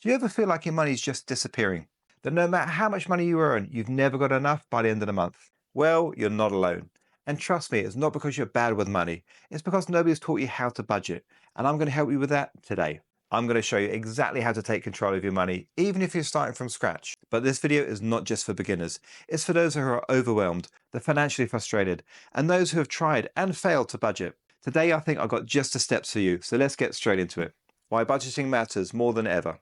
Do you ever feel like your money's just disappearing? That no matter how much money you earn, you've never got enough by the end of the month? Well, you're not alone. And trust me, it's not because you're bad with money. It's because nobody's taught you how to budget. And I'm going to help you with that today. I'm going to show you exactly how to take control of your money, even if you're starting from scratch. But this video is not just for beginners. It's for those who are overwhelmed, the financially frustrated, and those who have tried and failed to budget. Today, I think I've got just the steps for you. So let's get straight into it. Why budgeting matters more than ever.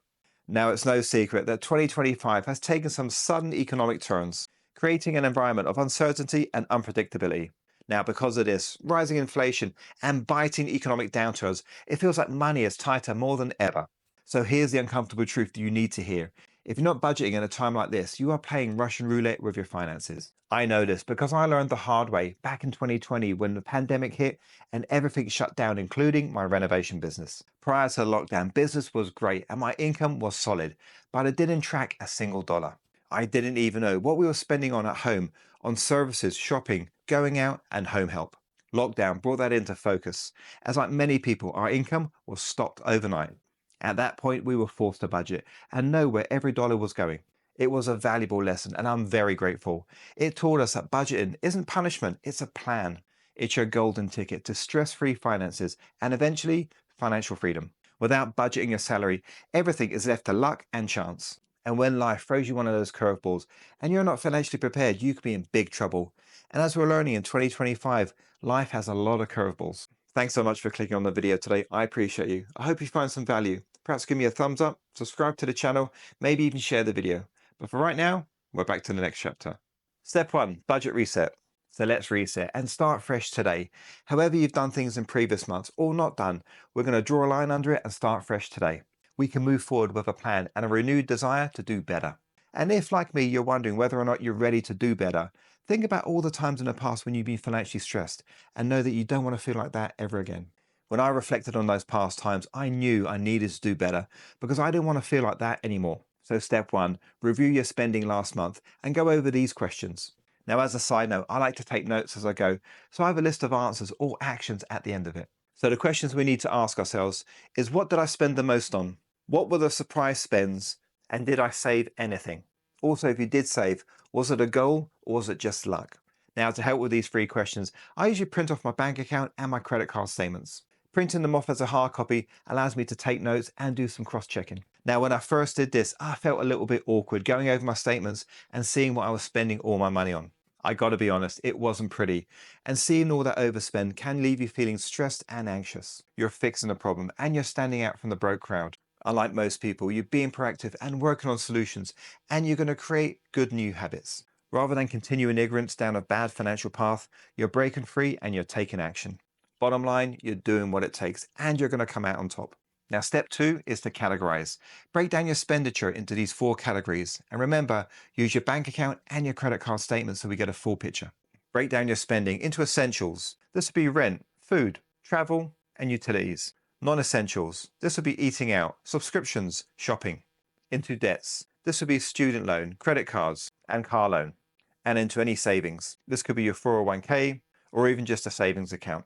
Now, it's no secret that 2025 has taken some sudden economic turns, creating an environment of uncertainty and unpredictability. Now, because of this, rising inflation and biting economic downturns, it feels like money is tighter more than ever. So here's the uncomfortable truth you need to hear. If you're not budgeting in a time like this, you are playing Russian roulette with your finances. I know this because I learned the hard way back in 2020 when the pandemic hit and everything shut down, including my renovation business. Prior to lockdown, business was great and my income was solid, but I didn't track a single dollar. I didn't even know what we were spending on at home, on services, shopping, going out, and home help. Lockdown brought that into focus, as like many people, our income was stopped overnight. At that point, we were forced to budget and know where every dollar was going. It was a valuable lesson, and I'm very grateful. It taught us that budgeting isn't punishment, it's a plan. It's your golden ticket to stress-free finances and eventually financial freedom. Without budgeting your salary, everything is left to luck and chance. And when life throws you one of those curveballs and you're not financially prepared, you could be in big trouble. And as we're learning in 2025, life has a lot of curveballs. Thanks so much for clicking on the video today. I appreciate you. I hope you find some value. Perhaps give me a thumbs up, subscribe to the channel, maybe even share the video. But for right now, we're back to the next chapter. Step 1, budget reset. So let's reset and start fresh today. However you've done things in previous months or not done, we're going to draw a line under it and start fresh today. We can move forward with a plan and a renewed desire to do better. And if, like me, you're wondering whether or not you're ready to do better, think about all the times in the past when you've been financially stressed and know that you don't want to feel like that ever again. When I reflected on those past times, I knew I needed to do better because I didn't want to feel like that anymore. So step 1, review your spending last month and go over these questions. Now, as a side note, I like to take notes as I go, so I have a list of answers or actions at the end of it. So the questions we need to ask ourselves is, what did I spend the most on? What were the surprise spends? And did I save anything? Also, if you did save, was it a goal or was it just luck? Now, to help with these 3 questions, I usually print off my bank account and my credit card statements. Printing them off as a hard copy allows me to take notes and do some cross-checking. Now, when I first did this, I felt a little bit awkward going over my statements and seeing what I was spending all my money on. I gotta be honest, it wasn't pretty. And seeing all that overspend can leave you feeling stressed and anxious. You're fixing a problem and you're standing out from the broke crowd. Unlike most people, you're being proactive and working on solutions, and you're going to create good new habits. Rather than continuing ignorance down a bad financial path, you're breaking free and you're taking action. Bottom line, you're doing what it takes and you're going to come out on top. Now, step 2 is to categorize. Break down your expenditure into these 4 categories. And remember, use your bank account and your credit card statement so we get a full picture. Break down your spending into essentials. This would be rent, food, travel, and utilities. Non-essentials. This would be eating out, subscriptions, shopping. Into debts. This would be student loan, credit cards, and car loan. And into any savings. This could be your 401k or even just a savings account.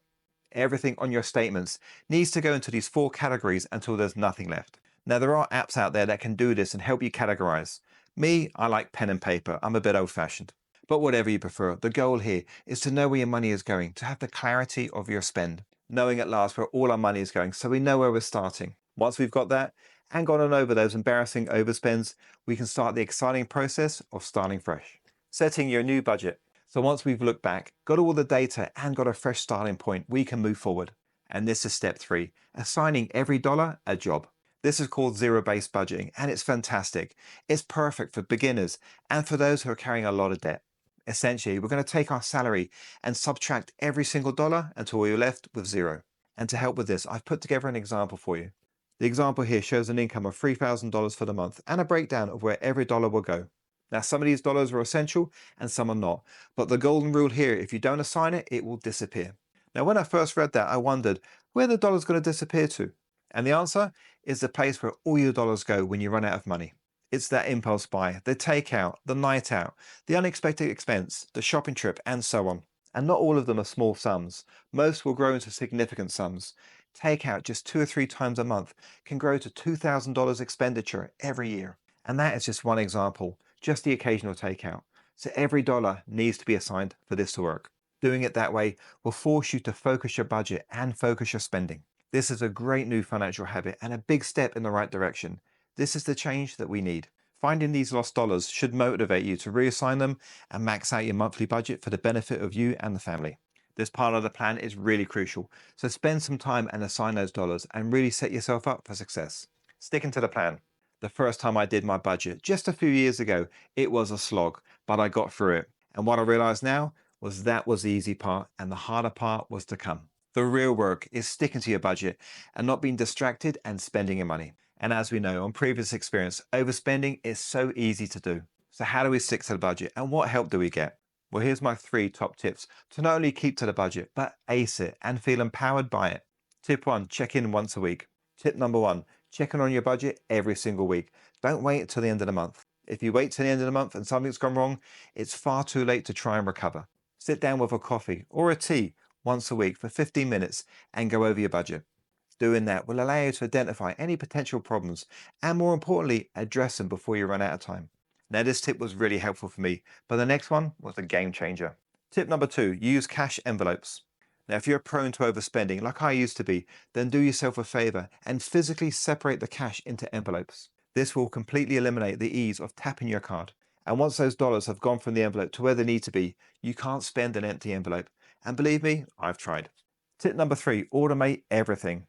Everything on your statements needs to go into these 4 categories until there's nothing left. Now, there are apps out there that can do this and help you categorize. Me, I like pen and paper. I'm a bit old-fashioned. But whatever you prefer, the goal here is to know where your money is going, to have the clarity of your spend, knowing at last where all our money is going so we know where we're starting. Once we've got that and gone on over those embarrassing overspends, we can start the exciting process of starting fresh. Setting your new budget. So once we've looked back, got all the data and got a fresh starting point, we can move forward. And this is step 3, assigning every dollar a job. This is called zero-based budgeting and it's fantastic. It's perfect for beginners and for those who are carrying a lot of debt. Essentially, we're going to take our salary and subtract every single dollar until we're left with 0. And to help with this, I've put together an example for you. The example here shows an income of $3,000 for the month and a breakdown of where every dollar will go. Now, some of these dollars are essential and some are not. But the golden rule here, if you don't assign it, it will disappear. Now, when I first read that, I wondered where the dollar's going to disappear to. And the answer is the place where all your dollars go when you run out of money. It's that impulse buy, the takeout, the night out, the unexpected expense, the shopping trip, and so on. And not all of them are small sums. Most will grow into significant sums. takeout just 2 or 3 times a month can grow to $2,000 expenditure every year. And that is just one example, just the occasional takeout. So every dollar needs to be assigned for this to work. Doing it that way will force you to focus your budget and focus your spending. This is a great new financial habit and a big step in the right direction. This is the change that we need. Finding these lost dollars should motivate you to reassign them and max out your monthly budget for the benefit of you and the family. This part of the plan is really crucial, so spend some time and assign those dollars and really set yourself up for success. Sticking to the plan. The first time I did my budget, just a few years ago, it was a slog, but I got through it. And what I realized now was that was the easy part and the harder part was to come. The real work is sticking to your budget and not being distracted and spending your money. And as we know on previous experience, overspending is so easy to do. So how do we stick to the budget and what help do we get? Well, here's my 3 top tips to not only keep to the budget, but ace it and feel empowered by it. Tip 1, check in once a week. Tip number 1, check in on your budget every single week. Don't wait until the end of the month. If you wait till the end of the month and something's gone wrong, it's far too late to try and recover. Sit down with a coffee or a tea once a week for 15 minutes and go over your budget. Doing that will allow you to identify any potential problems and, more importantly, address them before you run out of time. Now, this tip was really helpful for me, but the next one was a game changer. Tip number 2, use cash envelopes. Now, if you're prone to overspending like I used to be, then do yourself a favor and physically separate the cash into envelopes. This will completely eliminate the ease of tapping your card. And once those dollars have gone from the envelope to where they need to be, you can't spend an empty envelope. And believe me, I've tried. Tip number 3, automate everything.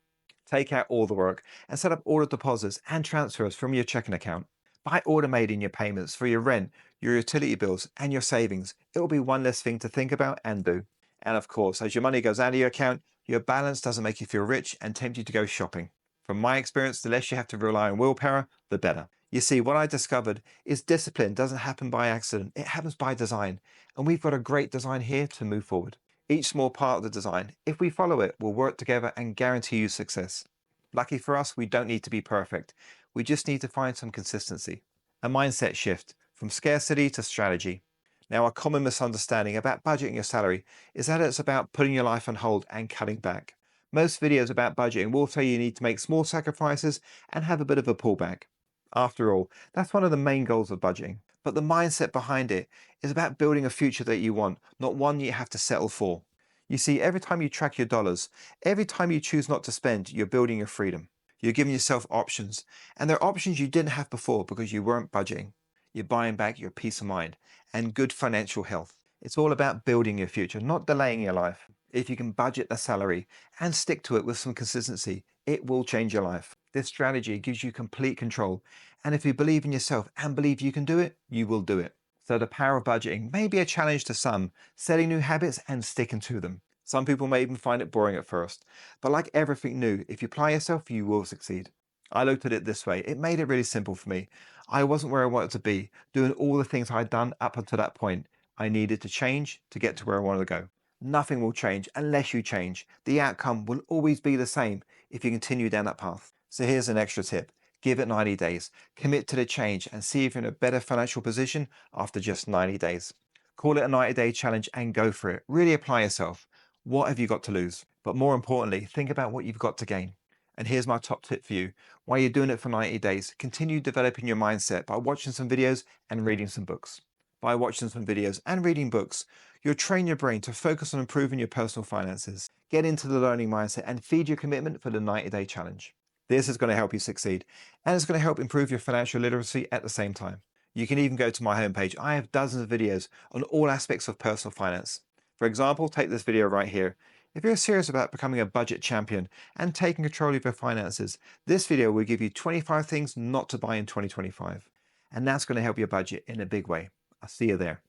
Take out all the work and set up all the deposits and transfers from your checking account. By automating your payments for your rent, your utility bills, and your savings, it will be one less thing to think about and do. And of course, as your money goes out of your account, your balance doesn't make you feel rich and tempt you to go shopping. From my experience, the less you have to rely on willpower, the better. You see, what I discovered is discipline doesn't happen by accident, it happens by design. And we've got a great design here to move forward. Each small part of the design, if we follow it, will work together and guarantee you success. Lucky for us, we don't need to be perfect. We just need to find some consistency. A mindset shift from scarcity to strategy. Now, a common misunderstanding about budgeting your salary is that it's about putting your life on hold and cutting back. Most videos about budgeting will tell you need to make small sacrifices and have a bit of a pullback. After all, that's one of the main goals of budgeting. But the mindset behind it is about building a future that you want, not one you have to settle for. You see, every time you track your dollars, every time you choose not to spend, you're building your freedom. You're giving yourself options, and they're options you didn't have before because you weren't budgeting. You're buying back your peace of mind and good financial health. It's all about building your future, not delaying your life. If you can budget the salary and stick to it with some consistency, it will change your life. This strategy gives you complete control, and if you believe in yourself and believe you can do it, you will do it. So the power of budgeting may be a challenge to some, setting new habits and sticking to them. Some people may even find it boring at first, but like everything new, if you apply yourself, you will succeed. I looked at it this way. It made it really simple for me. I wasn't where I wanted to be, doing all the things I'd done up until that point. I needed to change to get to where I wanted to go. Nothing will change unless you change. The outcome will always be the same if you continue down that path. So here's an extra tip. Give it 90 days. Commit to the change and see if you're in a better financial position after just 90 days. Call it a 90-day challenge and go for it. Really apply yourself. What have you got to lose? But more importantly, think about what you've got to gain. And here's my top tip for you. While you're doing it for 90 days, continue developing your mindset by watching some videos and reading some books. By watching some videos and reading books, you'll train your brain to focus on improving your personal finances. Get into the learning mindset and feed your commitment for the 90-day challenge. This is going to help you succeed, and it's going to help improve your financial literacy at the same time. You can even go to my homepage. I have dozens of videos on all aspects of personal finance. For example, take this video right here. If you're serious about becoming a budget champion and taking control of your finances, this video will give you 25 things not to buy in 2025. And that's going to help your budget in a big way. I'll see you there.